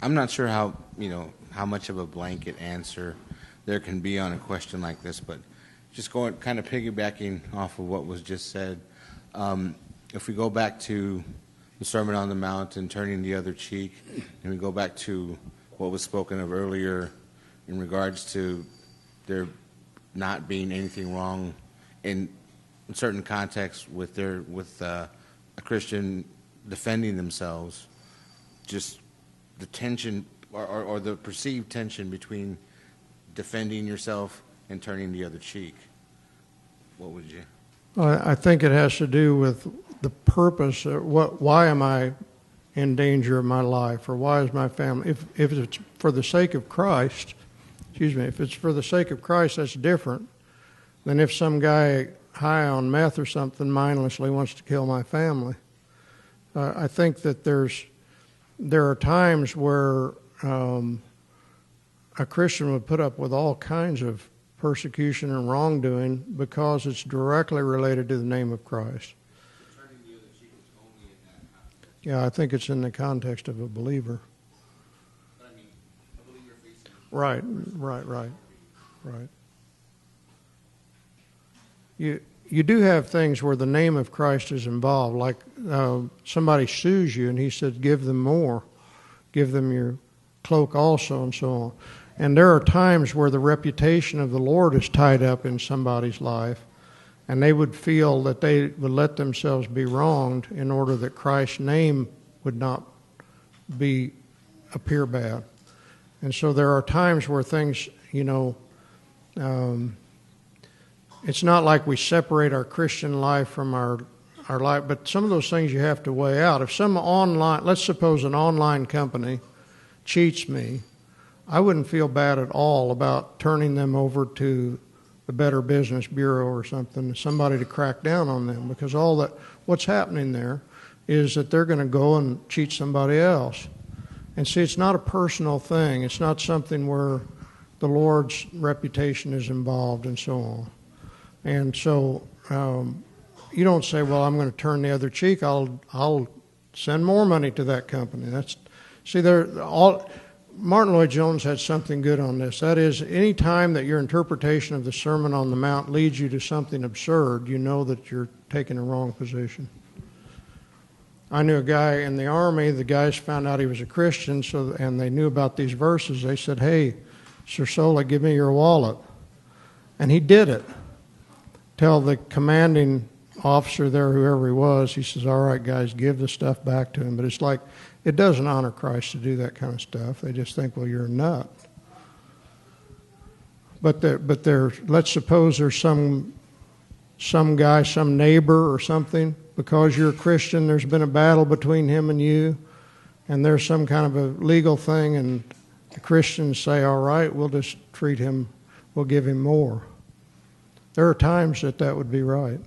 I'm not sure how much of a blanket answer there can be on a question like this, but just kind of piggybacking off of what was just said, if we go back to the Sermon on the Mount and turning the other cheek, and we go back to what was spoken of earlier in regards to there not being anything wrong in certain contexts with a Christian defending themselves, just the tension or the perceived tension between defending yourself and turning the other cheek. What would you? I think it has to do with the purpose. Why am I in danger of my life, or why is my family? If it's for the sake of Christ, if it's for the sake of Christ, that's different than if some guy high on meth or something mindlessly wants to kill my family. I think that there are times where a Christian would put up with all kinds of persecution and wrongdoing because it's directly related to the name of Christ. Yeah, I think it's in the context of a believer. But I mean, a believer facing. Right. You do have things where the name of Christ is involved, like somebody sues you and he said, give them more, give them your cloak also, and so on. And there are times where the reputation of the Lord is tied up in somebody's life, and they would feel that they would let themselves be wronged in order that Christ's name would not appear bad. And so there are times where things, it's not like we separate our Christian life from our life, but some of those things you have to weigh out. If let's suppose an online company cheats me, I wouldn't feel bad at all about turning them over to the Better Business Bureau or somebody to crack down on them, because what's happening there is that they're going to go and cheat somebody else. And see, it's not a personal thing. It's not something where the Lord's reputation is involved and so on. And so you don't say, well, I'm going to turn the other cheek. I'll send more money to that company. Martin Lloyd-Jones had something good on this. That is, any time that your interpretation of the Sermon on the Mount leads you to something absurd, you know that you're taking a wrong position. I knew a guy in the Army. The guys found out he was a Christian, and they knew about these verses. They said, hey, Sir Sola, give me your wallet. And he did it. Tell the commanding officer there, whoever he was, he says, all right, guys, give the stuff back to him. But it's like, it doesn't honor Christ to do that kind of stuff. They just think, well, you're a nut. But let's suppose there's some guy, some neighbor or something, because you're a Christian, there's been a battle between him and you, and there's some kind of a legal thing, and the Christians say, all right, we'll just treat him, we'll give him more. There are times that would be right.